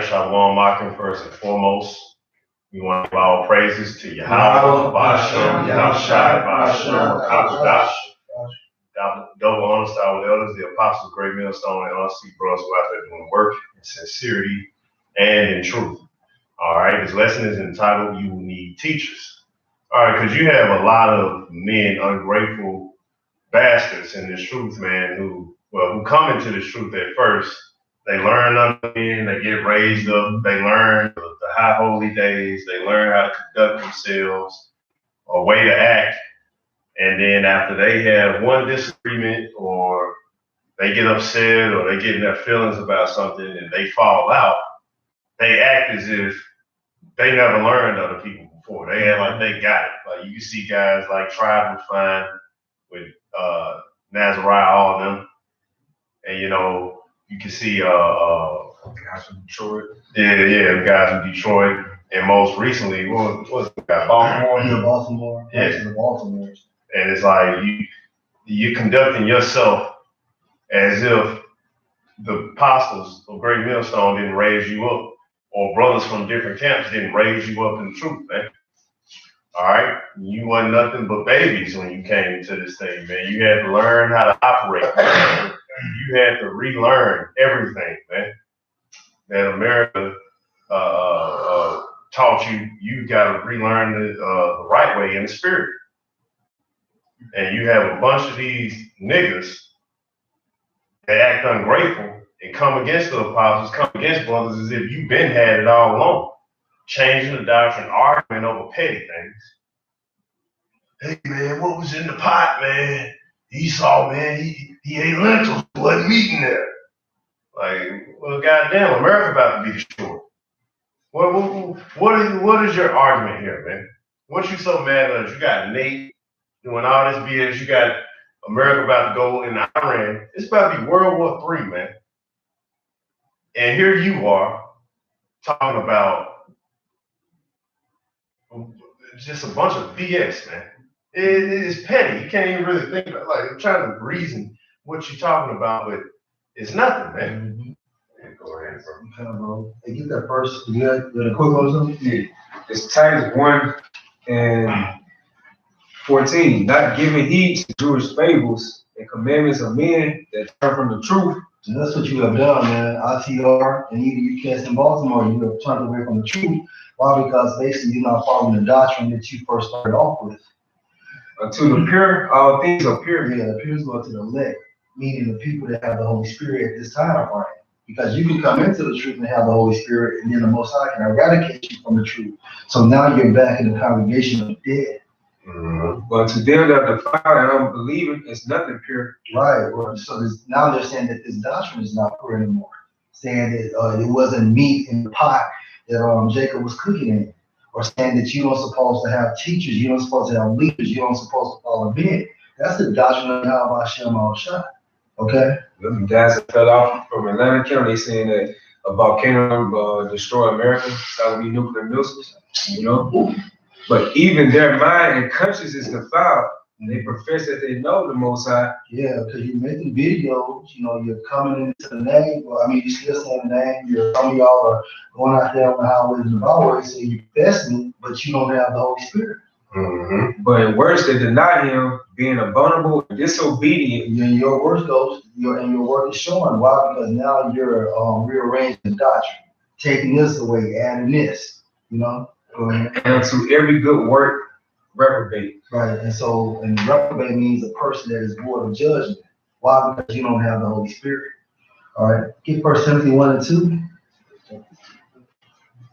right, Shalom Makim first and foremost. We want to give all praises to Yahweh, Ba'ashem, Yahushai, Ba'ashem, Kakadash. Double honors to our elders, the apostles, great millstone, and us, brothers who are out there doing work in sincerity and in truth. All right, this lesson is entitled, You Need Teachers. All right, because you have a lot of men, ungrateful bastards in this truth, man, who come into this truth at first. They learn under men, they get raised up, they learn the high holy days, they learn how to conduct themselves, a way to act. And then after they have one disagreement or they get upset or they get in their feelings about something and they fall out, they act as if they never learned other people before. They act like they got it. Like you can see guys like Tribe was fine with Nazariah, all of them. And you can see guys from Detroit. Yeah, guys from Detroit. And most recently, what was the guy? Baltimore? Yeah. The Baltimore. And it's like you're conducting yourself as if the apostles of Great Millstone didn't raise you up, or brothers from different camps didn't raise you up in the truth, man. All right? You wasn't nothing but babies when you came into this thing, man. You had to learn how to operate, man. You had to relearn everything, man, that America taught you. You got to relearn the right way in the spirit. And you have a bunch of these niggas that act ungrateful and come against the apostles, come against brothers as if you've been had it all along. Changing the doctrine, arguing over petty things. Hey, man, what was in the pot, man? Esau, man, he ate lentils, wasn't meat in there. Like, well, goddamn, America about to be destroyed. What is your argument here, man? What you so mad at? You got Nate doing all this BS. You got America about to go in Iran. It's about to be World War III, man. And here you are talking about just a bunch of BS, man. It is petty. You can't even really think about it. Like, I'm trying to reason what you're talking about, but it's nothing, man. Mm-hmm. Yeah, go ahead, bro. Hey, get that first. You got a quick one or something? Yeah. It's Titus 1 and 14. Not giving heed to Jewish fables and commandments of men that turn from the truth. And that's what you have done, man. ITR and even UCAS in Baltimore, you have turned away from the truth. Why? Because basically you're not following the doctrine that you first started off with. To the pure, all things are pure. Yeah, the pure is going to the elect, meaning the people that have the Holy Spirit at this time are. Because you can come into the truth and have the Holy Spirit, and then the Most High can eradicate you from the truth. So now you're back in the congregation of the dead. Mm-hmm. But to them that defile and unbelieving, it's nothing pure. Right. Well, so now they're saying that this doctrine is not pure anymore. Saying that it wasn't meat in the pot that Jacob was cooking in. Or saying that you don't supposed to have teachers, you don't supposed to have leaders, you don't supposed to follow men. That's the doctrine of Yahweh Hashem al-Shah. Okay? The guys that fell off from Atlanta County saying that a volcano destroy America, it's got to be nuclear missiles, But even their mind and conscience is defiled. And they profess that they know the Most High. Yeah, because you're making videos, you're coming into the name. Well, I mean, you're still saying the name. Some of y'all are going out there on the highways and byways saying you're confessing, but you don't have the Holy Spirit. Mm-hmm. But in words, they deny him being abominable and disobedient. And your words goes, and your work is showing. Why? Because now you're rearranging the doctrine, taking this away, adding this, And to every good work, reprobate. Right, and reprobate means a person that is void of judgment. Why? Because you don't have the Holy Spirit. All right, get 1 Timothy 1 and 2,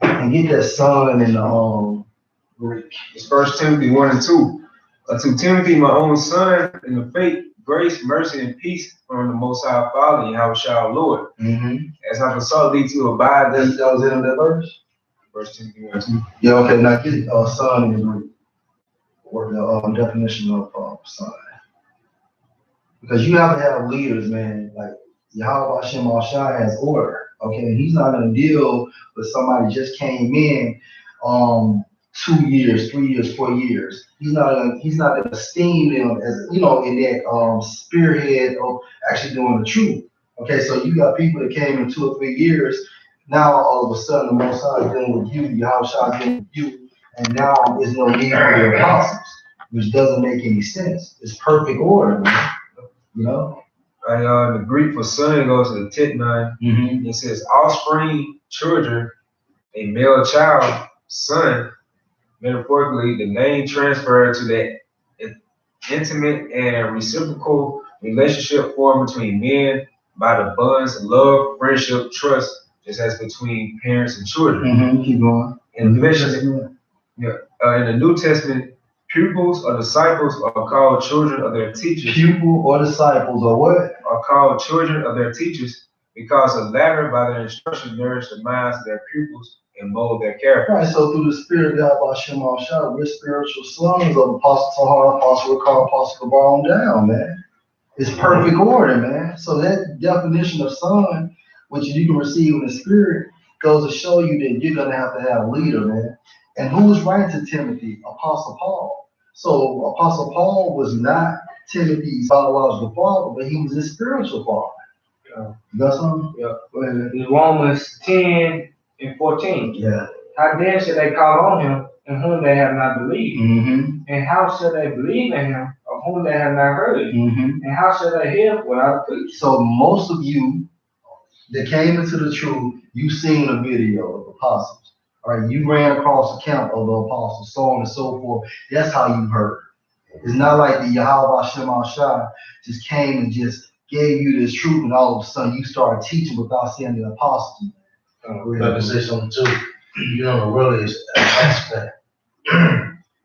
and get that son in the Greek. It's 1 Timothy 1 and 2. To Timothy, my own son, in the faith, grace, mercy, and peace from the Most High Father and Yahushua our Lord. Mm-hmm. As I besought thee to abide. That was in that verse. 1 Timothy 1 and 2. Yeah, okay. Now get son in the Greek. Or the definition of son. Because you have to have leaders, man. Like Yahweh Hashem al-Shah has order. Okay, he's not gonna deal with somebody just came in 2 years, 3 years, 4 years. He's not gonna esteem them as in that spearhead of actually doing the truth. Okay, so you got people that came in 2 or 3 years, Now all of a sudden the Most High is dealing with you, Yahushua is dealing with you, and now there's no need for the apostles, which doesn't make any sense. It's perfect order, man. You know? The Greek for son goes to the titman. It says offspring, children, a male child, son. Metaphorically, the name transferred to that intimate and reciprocal relationship formed between men by the bonds of love, friendship, trust, just as between parents and children. Keep going. In the New Testament, pupils or disciples are called children of their teachers. Pupil or disciples or what? Are called children of their teachers because the latter, by their instruction, nourish the minds of their pupils and mold their character. Right, so through the Spirit of God, we're spiritual sons of Apostle Tahar, Apostle Ricard, Apostle Gabar on down, man. It's perfect order, man. So that definition of son, which you can receive in the Spirit, goes to show you that you're going to have a leader, man. And who was writing to Timothy? Apostle Paul. So Apostle Paul was not Timothy's biological father, but he was his spiritual father. You got something? Yeah. Go ahead. In Romans 10 and 14. Yeah. How then should they call on him in whom they have not believed? And how shall they believe in him of whom they have not heard? And how shall they hear without a preacher? So most of you that came into the truth, you've seen a video of apostles. All right, you ran across the account of the apostles, so on and so forth. That's how you heard. It's not like the Yahweh Hashem Al-Shai just came and just gave you this truth, and all of a sudden you started teaching without seeing the apostles. Let me say something too. You know, the world is an aspect.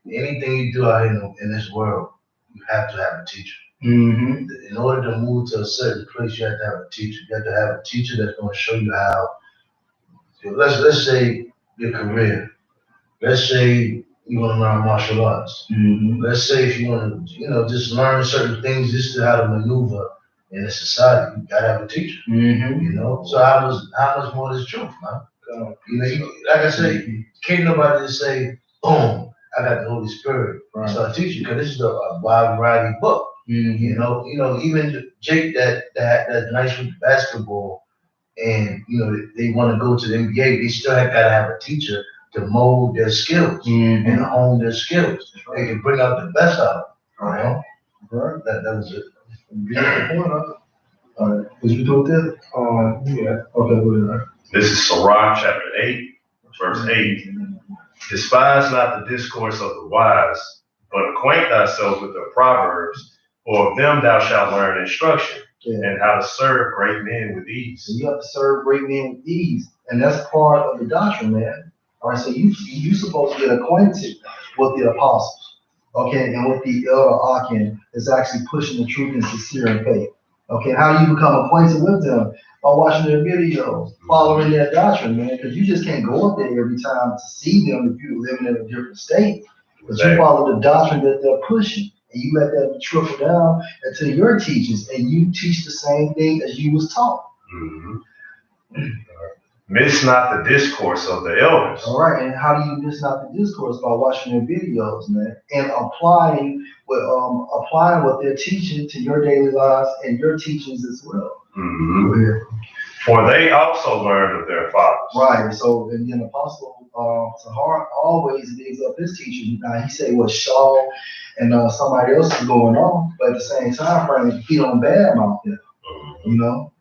Anything you do out here in this world, you have to have a teacher. In order to move to a certain place, you have to have a teacher. You have to have a teacher that's going to show you how. Let's say your career. Let's say you want to learn martial arts. Let's say if you want to, just learn certain things just to how to maneuver in a society, you gotta have a teacher. So how much more is truth, man? Like I say, can't nobody just say, boom, I got the Holy Spirit. Right. So I teach you, because this is a wide variety book. Even Jake that nice with basketball, and they want to go to the NBA, they still gotta have a teacher to mold their skills and hone their skills. They can bring out the best out of them. Right. That was it. Beautiful point, huh? All right. Was you doing that? Yeah. Okay, go ahead. This is Sirach chapter 8, verse 8. Despise not the discourse of the wise, but acquaint thyself with the proverbs, for of them thou shalt learn instruction, and how to serve great men with ease. So you have to serve great men with ease, and that's part of the doctrine, man. All right, so you supposed to get acquainted with the apostles, okay, and with the elder Akin is actually pushing the truth and sincere in faith. Okay, how do you become acquainted with them? By watching their videos, following their doctrine, man, because you just can't go up there every time to see them if you're living in a different state. But you follow the doctrine that they're pushing, and you let that trickle down into your teachings, and you teach the same thing as you was taught. Miss not the discourse of the elders. All right, and how do you miss not the discourse? By watching their videos, man, and applying what they're teaching to your daily lives and your teachings as well. For they also learned of their fathers. Right. So, and then Apostle Tahar always digs up his teaching. Now he say what Shaul and somebody else is going on, but at the same time frame, he don't badmouth them.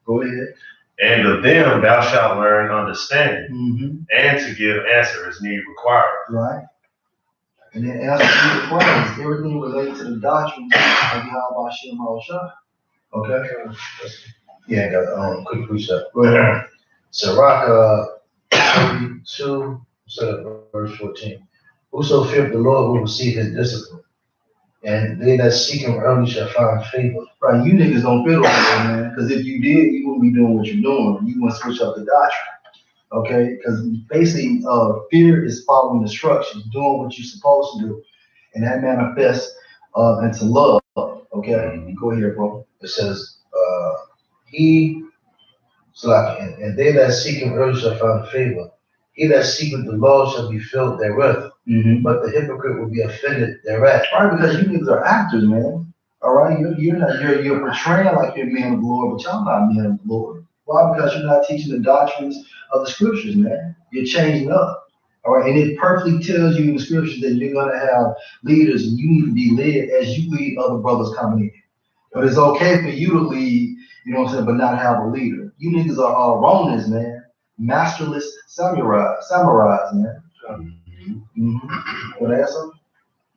Go ahead. And of them thou shalt learn understanding, and to give answer as need required. Right. And then answer to the questions, everything related to the doctrine of Yahweh Hashem Al-Shai. Okay. Yeah, I got a quick precept. Go ahead. Sirach 32, verse 14. Whoso feareth the Lord will receive his discipline, and they that seek him early shall find favor. Right, you niggas don't fit over there, man. Because if you did, you wouldn't be doing what you're doing. You want to switch up the doctrine. Okay? Because basically, fear is following instructions, doing what you're supposed to do. And that manifests into love. Okay? Go ahead, bro. It says, and they that seek him early shall find favor. He that seeketh the Lord shall be filled therewith. But the hypocrite will be offended thereat. Right, because you niggas are actors, man. All right, you're portraying like you're men of the Lord, but y'all not men of the Lord. Why? Because you're not teaching the doctrines of the scriptures, man. You're changing up. All right, and it perfectly tells you in the scriptures that you're gonna have leaders and you need to be led as you lead other brothers coming in. But it's okay for you to lead, you know what I'm saying, but not have a leader. You niggas are all Romans, man. Masterless samurais, man. Want to ask something?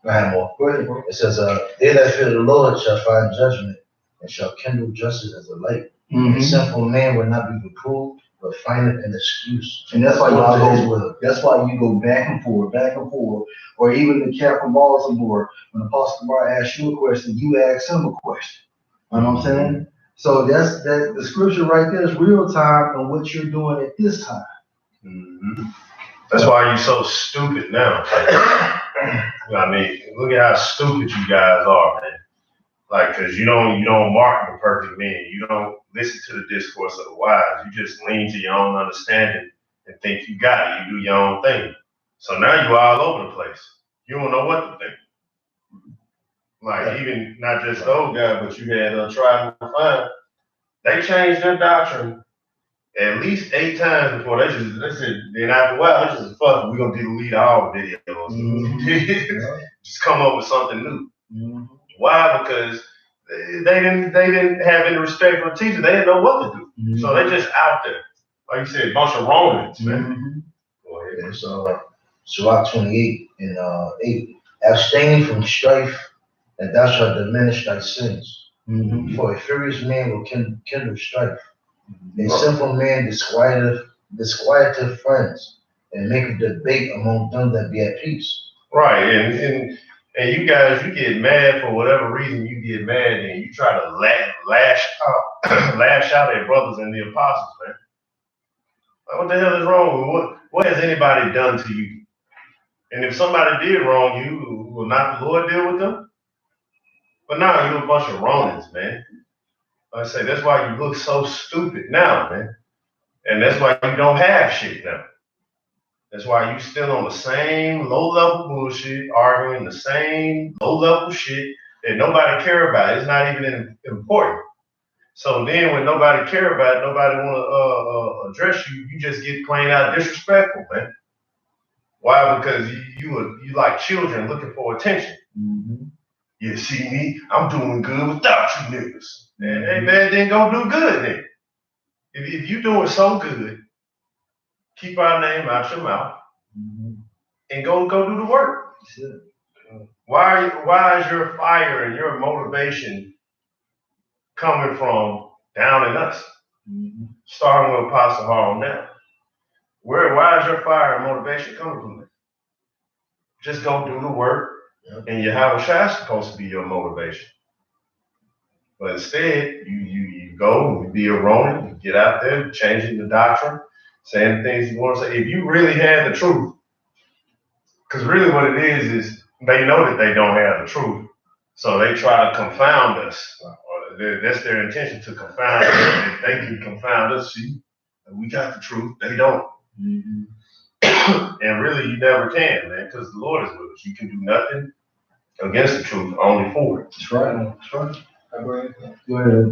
I have more. Go ahead, bro. It says, they that fear the Lord shall find judgment and shall kindle justice as a light. The sinful man will not be reproved, but findeth an excuse. And that's why y'all go. That's why you go back and forth, or even the Captain Baltimore. When Apostle Kamar asks you a question, you ask him a question. You know what I'm saying? So that's that. The scripture right there is real time on what you're doing at this time. That's why you're so stupid now. I mean, look at how stupid you guys are, man. Like, cause you don't mark the perfect men. You don't listen to the discourse of the wise. You just lean to your own understanding and think you got it. You do your own thing. So now you're all over the place. You don't know what to think. Like, even not just those guys, but you had tried and find. They changed their doctrine at least 8 times before they said, then after a while, they just fuck, we're gonna delete all videos. Just come up with something new. Why? Because they didn't have any respect for the teacher. They didn't know what to do. So they just out there. Like you said, a bunch of Romans, man. Go ahead. It's Sirach 28 and 8. Abstaining from strife, and thou shalt diminish thy sins. For a furious man will kindle strife. A simple man disquieteth friends, and make a debate among them that be at peace. Right, and you guys, you get mad for whatever reason you get mad, and you try to lash out at brothers and the apostles, man. Like, what the hell is wrong with what has anybody done to you? And if somebody did wrong you, will not the Lord deal with them? But now you're a bunch of Romans, man. Like I say, that's why you look so stupid now, man. And that's why you don't have shit now. That's why you still on the same low-level bullshit, arguing the same low-level shit that nobody care about. It's not even important. So then when nobody care about it, nobody want to address you, you just get plain out disrespectful, man. Why? Because you like children looking for attention. You see me, I'm doing good without you niggas. And hey man, then go do good then. If you doing so good, keep our name out your mouth and go do the work. Why is your fire and your motivation coming from down in us? Starting with Apostle Hall now. Why is your fire and motivation coming from there? Just go do the work, and Yahweh Shai is supposed to be your motivation. But instead, you go and be a Roman, you get out there changing the doctrine, saying the things you want to say. If you really had the truth, because really what it is they know that they don't have the truth, so they try to confound us. That's their intention, to confound us. If they can confound us, see, we got the truth, they don't. And really, you never can, man, because the Lord is with us. You can do nothing against the truth, only for it. That's right. That's right. Go ahead. Go ahead.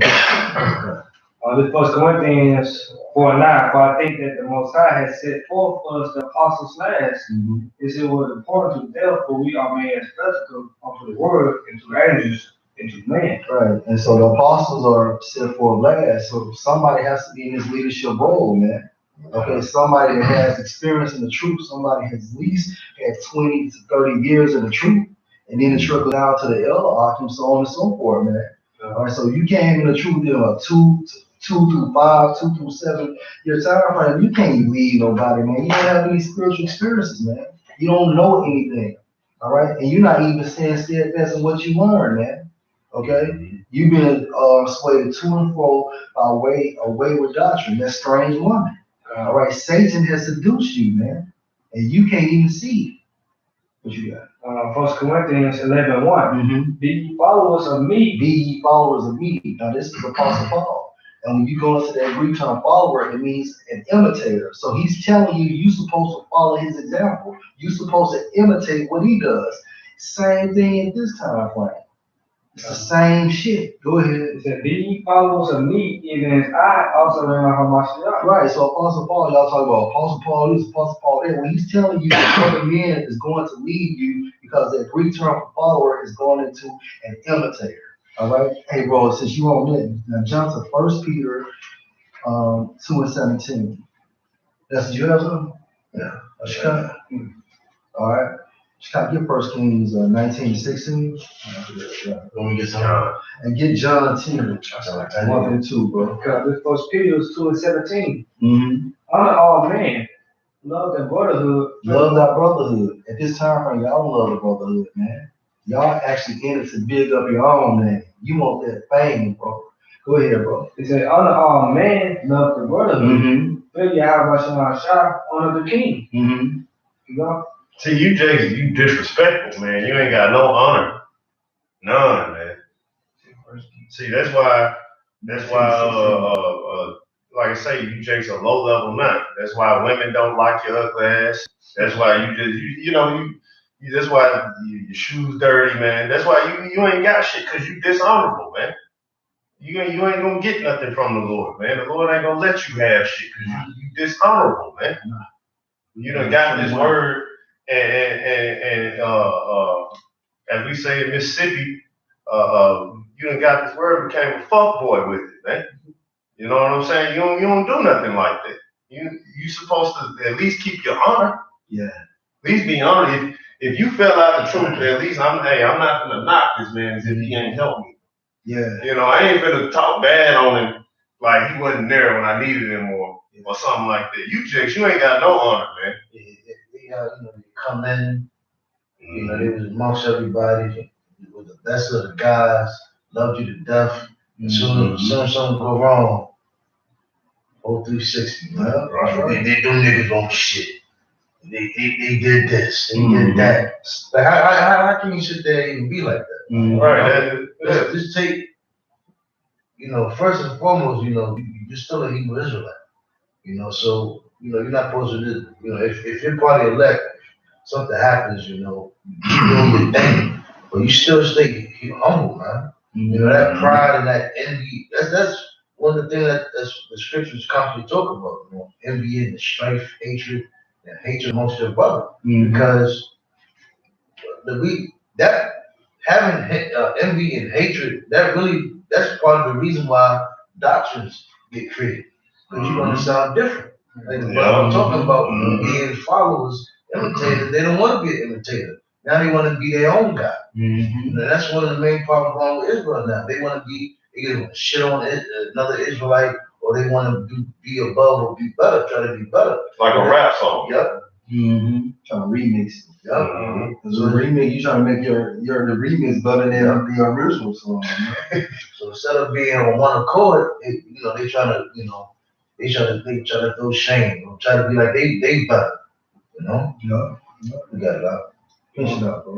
This 1 Corinthians 4:9, for I think that the Most High has set forth for us the apostles last. Is it was important to therefore we are made as spectacle unto the word, and to angels, and to men. Right. And so the apostles are set for last. So somebody has to be in this leadership role, man. Okay, somebody that has experience in the truth, somebody has at least had 20 to 30 years in the truth, and then it trickles down to the elder octave, so on and so forth, man. All right, so you came in the truth in a 2 through 5, 2 through 7 year time frame. You can't lead nobody, man. You don't have any spiritual experiences, man. You don't know anything. All right, and you're not even staying steadfast in what you learned, man. Okay, you've been swayed to and fro by a wayward doctrine. That strange woman. All right, Satan has seduced you, man, and you can't even see what you got. 1 Corinthians 11:1. Be ye followers of me. Be ye followers of me. Now this is Apostle Paul, and when you go into that Greek term follower, it means an imitator. So he's telling you you're supposed to follow his example. You're supposed to imitate what he does. Same thing at this time frame. It's the same shit. Go ahead. It said, be ye followers of me, even as I also am of myself. Right, so Apostle Paul, y'all talk about Apostle Paul this, Apostle Paul that. When he's telling you that other men is going to lead you, because that Greek term for follower is going into an imitator. All right? Hey, bro, since you on that, now jump to 1 Peter 2:17. That's what you have, something? Yeah. Chicago. All right. Chicago, get 1 Kings 19:16. Let me get some. And get John 10. 1 and 2, bro. Because this First Peter 2:17. Mm-hmm. Honor all men. Love their brotherhood. Love that brotherhood. At this time frame, y'all don't love the brotherhood, man. Y'all actually in it to build up your own name. You want that fame, bro. Go ahead, bro. It said, honor all men, love the brotherhood. Mm-hmm. Fear Yahweh Shah, honor the king. Mm-hmm. You know? See, you Jason, you disrespectful, man. You ain't got no honor. None, man. See, that's why, like I say, you Jason, a low level nut. That's why women don't like your ugly ass. That's why that's why your shoes dirty, man. That's why you ain't got shit, because you dishonorable, man. You ain't gonna get nothing from the Lord, man. The Lord ain't gonna let you have shit, because you dishonorable, man. You done got this word, and as we say in Mississippi, you done got this word, became a fuck boy with it, man. You know what I'm saying? You don't do nothing like that. You supposed to at least keep your honor. Yeah. At least be honored. If you fell out the truth, at least I'm not gonna knock this man as if he ain't helped me. Yeah. You know, I ain't gonna talk bad on him like he wasn't there when I needed him or something like that. You Jakes, you ain't got no honor, man. They come in, they was amongst everybody, with the best of the guys, loved you to death. As soon as something go wrong, 360, man. Right. They them niggas on shit. They did this, they did that. Like how can you sit there and even be like that? Mm-hmm. Right. Just take, first and foremost, you're still a Hebrew Israelite. So you're not supposed to do, if you're part of the elect, something happens, you doing your thing, but you still stay humble, man. That pride and that envy, that's one of the things that the scriptures constantly talk about, envy and strife, hatred, and hatred amongst your brother. Because that having envy and hatred, that's part of the reason why doctrines get created. Because you're gonna sound different. Like the brother I'm talking about, being followers, imitators, they don't want to be an imitator. Now they want to be their own God. And that's one of the main problems wrong with Israel now. They want to be, they either want to shit on another Israelite, or they want to be above or be better, try to be better. Like a rap song. Yep. Trying to remix. Yep. Because the remix, you trying to make the remix better than the original song. So instead of being on one accord, they try to, they try to throw shame, or try to be like they better. Yeah. We got it out. Finish it up, bro.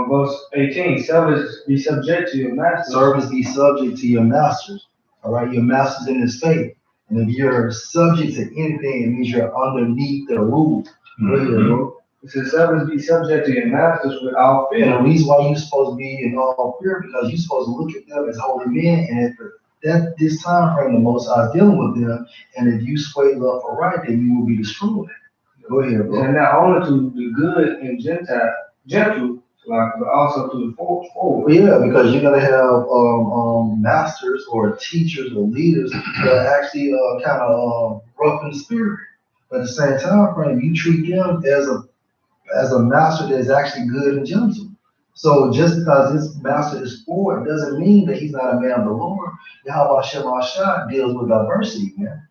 Verse 18, servants be subject to your masters. Servants be subject to your masters. All right, your masters in this faith. And if you're subject to anything, it means you're underneath their rule. Bro. It says servants be subject to your masters with all fear. And the reason why you're supposed to be in all fear, because you're supposed to look at them as holy men, and at this time frame, the Most High is dealing with them, and if you sway left or right, then you will be destroyed. Go ahead, bro. And not only to the good and gentle, but also to the forward. Yeah, because you're gonna have masters or teachers or leaders that are actually kind of rough in the spirit. But at the same time frame, you treat them as a master that is actually good and gentle. So just because this master is forward doesn't mean that he's not a man of the Lord. Yahweh Shemashah deals with diversity, man.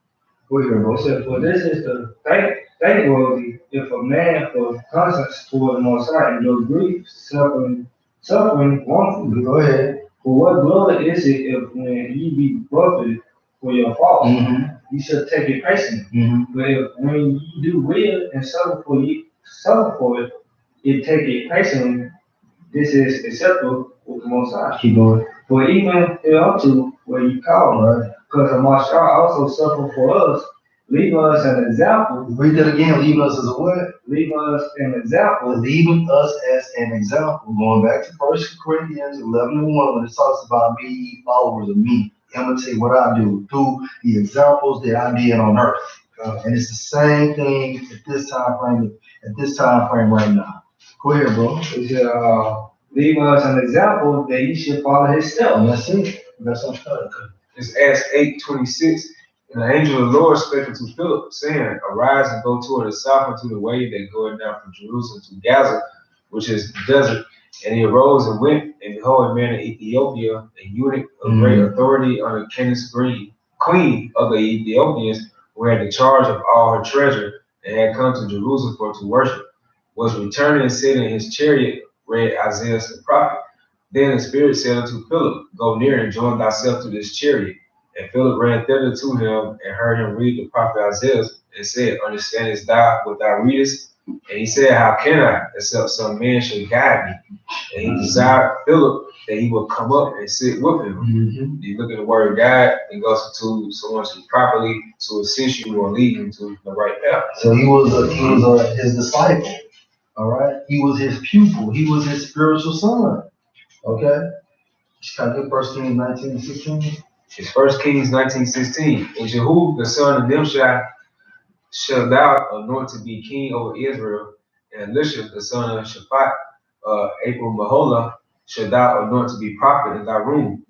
Go ahead, bro. So for this is the thankworthy if a man for conscience toward the Most High endure grief, suffering wrongfully. Go ahead. For what glory is it if when ye be buffeted for your fault, you shall take it patiently? But if when ye do well and suffer for it, it take it patiently, this is acceptable with the Most High. Keep going. For even hereunto where you call, because the Mashah also suffered for us, Leave us an example. Read that again. Leaving us as a what? Leave us an example. Leaving us as an example. Going back to 1 Corinthians 11:1, when it talks about be ye followers of me. Imitate what I do through the examples that I did on earth. And it's the same thing at this time frame right now. Go ahead, bro. It said, leave us an example that you should follow his steps. And that's it. That's what I'm saying. It's Acts 8:26. And the angel of the Lord spake unto Philip, saying, Arise and go toward the south into the way that goeth down from Jerusalem to Gaza, which is the desert. And he arose and went, and behold, a man in Ethiopia, a eunuch of great authority under Candace, queen of the Ethiopians, who had the charge of all her treasure, and had come to Jerusalem for to worship, was returning and sitting in his chariot, read Esaias the prophet. Then the Spirit said unto Philip, Go near and join thyself to this chariot. And Philip ran thither to him and heard him read the prophet Esaias, and said, Understandest thou what thou readest? And he said, How can I, except some man should guide me? And he desired Philip that he would come up and sit with him. You look at the word God, it goes to someone to properly to assist you or lead you to the right path. So he was his disciple. All right, he was his pupil. He was his spiritual son. Okay, can I get 1 Kings 19:16? It's 1 Kings 19:16. And Jehu, the son of Nimshi, shall thou anoint to be king over Israel, and Elisha, the son of Shaphat, April Mahola, shall thou anoint to be prophet in thy room.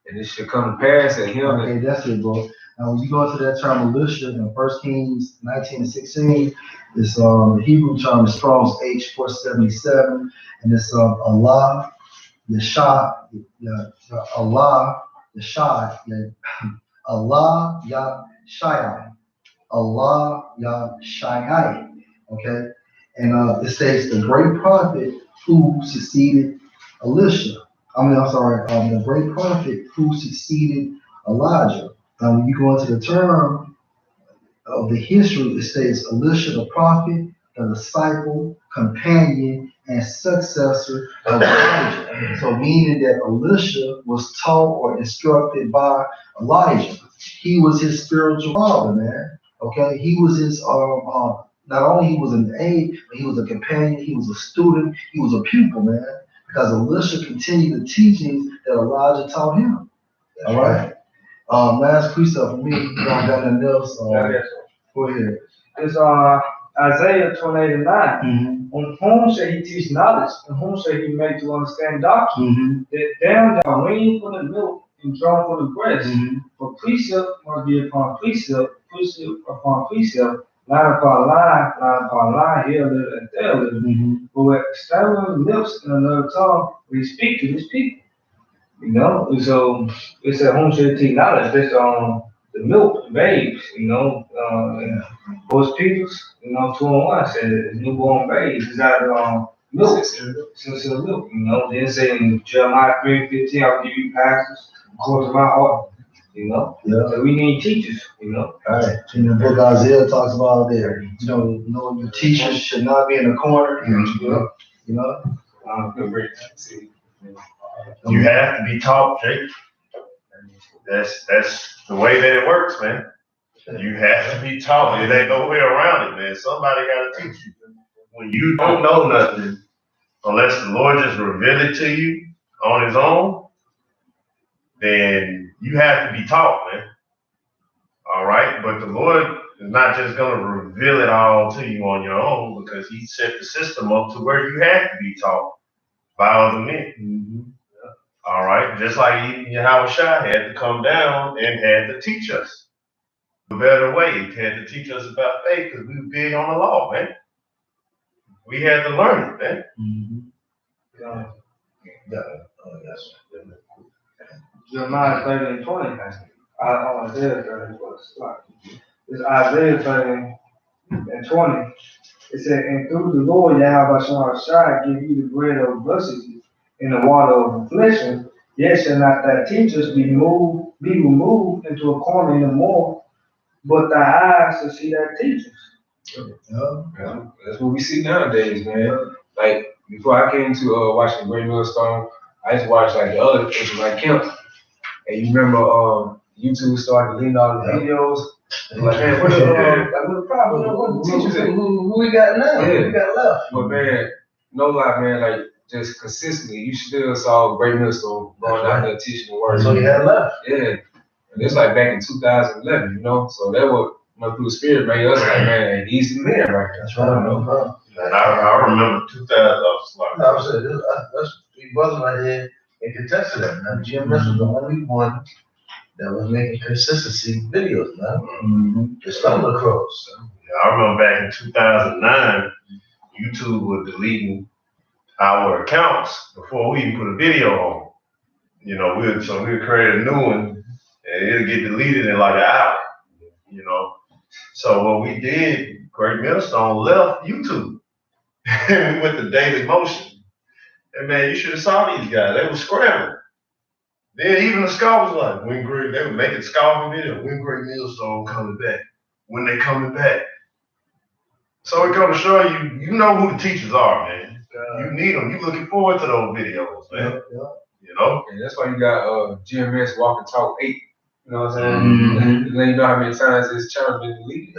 And it shall come to pass that him. Okay, that's it, bro. Now, when you go into that term Elisha in 1 Kings 19:16, it's the Hebrew term is Strong's H477, and it's Allah, Yashai, Allah, Yashai, Allah, Yashai, Allah, Yashai. Okay, and it says the great prophet who succeeded Elisha. The great prophet who succeeded Elijah. Now, when you go into the term of the history, it says Elisha the prophet, the disciple, companion, and successor of Elijah. So meaning that Elisha was taught or instructed by Elijah. He was his spiritual father, man. Okay, he was his not only he was an aide, but he was a companion, he was a student, he was a pupil, man. Because Elisha continued the teachings that Elijah taught him. All right. Last precept for me, you got nothing else. Go ahead. It's Isaiah 28:9. On whom shall he teach knowledge, and whom shall he make to understand doctrine? That them that wean for the milk and drawn for the breast. For precept must be upon precept, precept upon precept, line upon line, line upon line, here a little and there a little. But with stammering lips and another tongue, we speak to his people. You know, and so it said, whom should teach knowledge? That's the milk, the babes, you know, most people's, 2-in-1 said newborn babes is out of milk, sincere milk, Then say in Jeremiah 3:15, I'll give you pastors according to my heart, Yeah. So we need teachers, All right. In the book Isaiah talks about there, your teachers should not be in the corner. You have to be taught, Jake. That's the way that it works, man. You have to be taught. There ain't no way around it, man. Somebody got to teach you. When you don't know nothing, unless the Lord just reveal it to you on his own, then you have to be taught, man. All right? But the Lord is not just going to reveal it all to you on your own, because he set the system up to where you have to be taught by other men. All right? Just like even Yahushua had to come down and had to teach us a better way. He had to teach us about faith because we were big on the law, man. We had to learn it, man. Jeremiah 30:20. Isaiah 30. It's Isaiah 30:20. It said, and through the Lord Yahushua give you the bread of adversity and the water of affliction, yet shall not thy teachers be removed into a corner no more, but thy eyes shall see thy teachers. Yeah, that's what we see nowadays, man. Like before I came to watching Great Millstone, I used to watch like the other pictures like Kemp. And you remember YouTube started deleting all the videos. Like, man, what the problem? What the teachers at? Who we got now? Yeah. Who we got left? But man, no lie, man, like just consistently, you still saw Great Millstone going out there teaching the word. That's all you had left. Yeah. And it's like back in 2011, you know? So that was, through the Spirit made us like, man, he's the man right there. That's right. And I remember 2000, I was like, No, I said, that's three brothers right here and contest to that. Now, GMS was the only one that was making consistency videos, man. Just stumbled across. I remember back in 2009, YouTube was deleting our accounts before we even put a video on. You know, we'd create a new one and it'll get deleted in like an hour, you know. So what we did, Great Millstone left YouTube. We went to Daily Motion. And man, you should have saw these guys. They were scrambling. Then even the scholars like, they were making scholar video, when Great Millstone coming back, when they coming back. So it goes to show you, you know who the teachers are, man. You need them. You looking forward to those videos, man. You know? And that's why you got GMS Walk and Talk 8. You know what I'm saying? Then you know how many times this channel been deleted.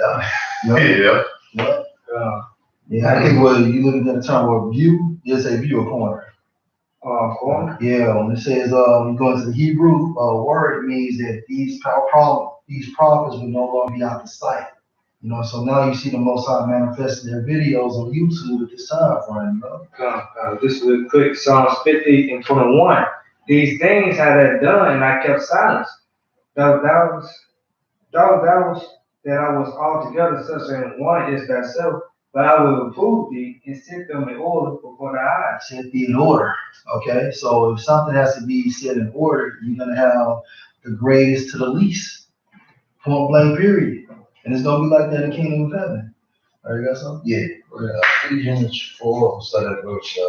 Yeah, I think when you looking at the term of view, just say view a corner. Corner? Yeah, when it says you go into the Hebrew word, it means that these prophets will no longer be out of sight. You know, so now you see the Most High manifesting their videos on YouTube at this time frame, you know. This is a quick Psalms 50 and 21. These things had I done, and I kept silence. That I was altogether such an one is thyself, but I will reprove thee and set them in order before thy eyes. Set thee in order. Okay, so if something has to be set in order, you're gonna have the greatest to the least. Point blank, period. And it's gonna be like that in the kingdom of heaven. All right, you got something? Yeah. Ephesians 4, start at verse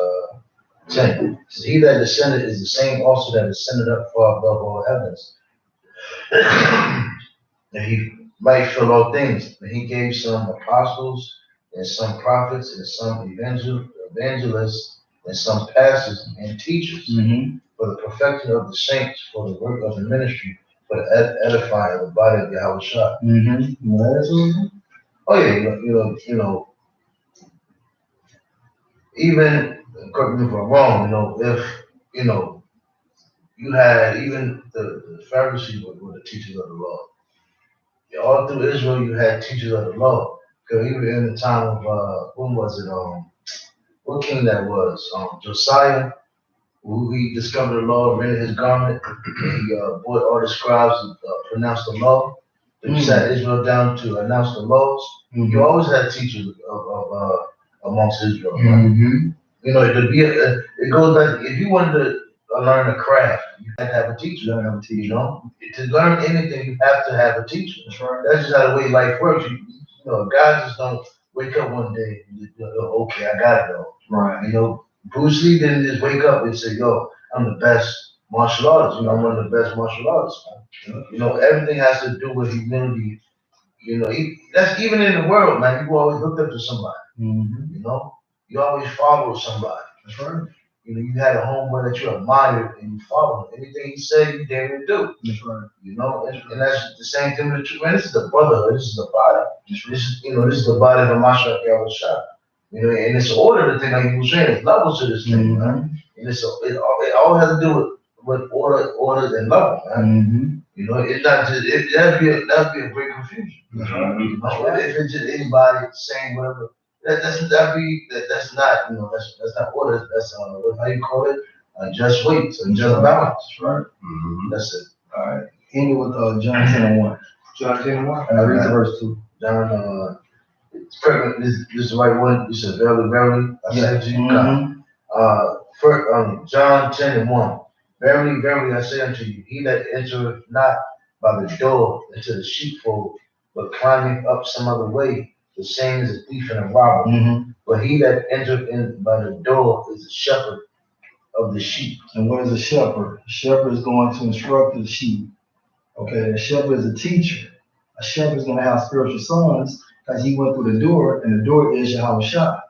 10. So he that descended is the same also that ascended up far above all heavens. And he might fill all things. And he gave some apostles, and some prophets, and some evangelists, and some pastors and teachers for the perfecting of the saints, for the work of the ministry, for the edifying of the body of Yahweh. Oh yeah, you know, even, correct me if I'm wrong, you know, if, you know, you had even the Pharisees were the teachers of the law. Yeah, all through Israel, you had teachers of the law. Because even in the time of, when was it, what king that was? Josiah, who he discovered the law, rented his garment, he brought all the scribes and pronounced the law. He sat Israel down to announce the laws. You always had teachers of amongst Israel. Right? You know, it goes back, if you wanted to learn a craft, you had to have a teacher. You know, to learn anything, you have to have a teacher. That's right. That's just how the way life works. You know, guys just don't wake up one day and just, okay, I got it though. Right. You know, Bruce Lee didn't just wake up and say, yo, I'm the best martial artist. You know, I'm one of the best martial artists. Man. You know, everything has to do with humility. You know, that's even in the world, man. You always look up to somebody. You know, you always follow somebody. That's right. You know, you had a homeboy that you admired and you follow him. Anything he said, you damn near do. That's right. You know, and that's the same thing with you. Man, this is the brotherhood. This is the body. This is, you know, this is the body of the Mashiach Yahushua. You know, and it's order. The thing like you were saying, it's levels to this thing, man. And it all has to do with orders and level, man. You know, it's not just that'd be a great confusion. You know, if it's just anybody saying whatever. That's not, you know, that's not order. That's how you call it? Just weight, so just balance, right? That's it. All right. Ending with John 10:1. John 10:1. I read verse 2. John, it's pregnant. This is the right one. You said verily, verily, I say unto you, God. John 10:1. Verily, verily, I say unto you, he that entereth not by the door into the sheepfold, but climbing up some other way, the same is a thief and a robber. But he that entereth in by the door is the shepherd of the sheep. And what is a shepherd? A shepherd is going to instruct the sheep. Okay, a shepherd is a teacher. A shepherd is going to have spiritual sons because he went through the door, and the door is Yahushua.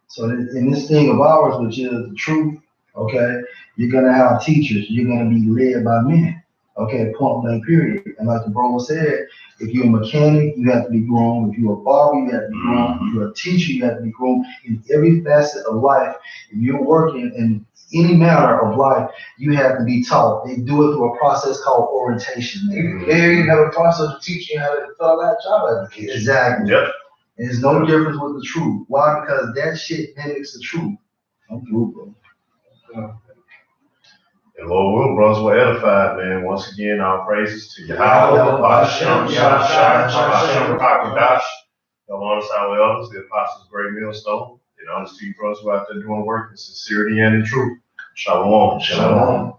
So in this thing of ours, which is the truth, okay, you're going to have teachers. You're going to be led by men. Okay, point blank period. And like the bro said, if you're a mechanic, you have to be groomed. If you're a barber, you have to be groomed. If you're a teacher, you have to be groomed. In every facet of life, if you're working in any manner of life, you have to be taught. They do it through a process called orientation. They even have a process of teaching you how to fill out job application. Exactly. Yep. And there's no difference with the truth. Why? Because that shit mimics the truth. I'm through, bro. And Lord will, brothers were edified, man. Once again, our praises to Yahweh, Bashem, Yahshai, Bashem, Hakodash. The honor our elders, the apostles' great millstone. And honors to you, brothers who are out there doing work in sincerity and in truth. Shalom. Shalom.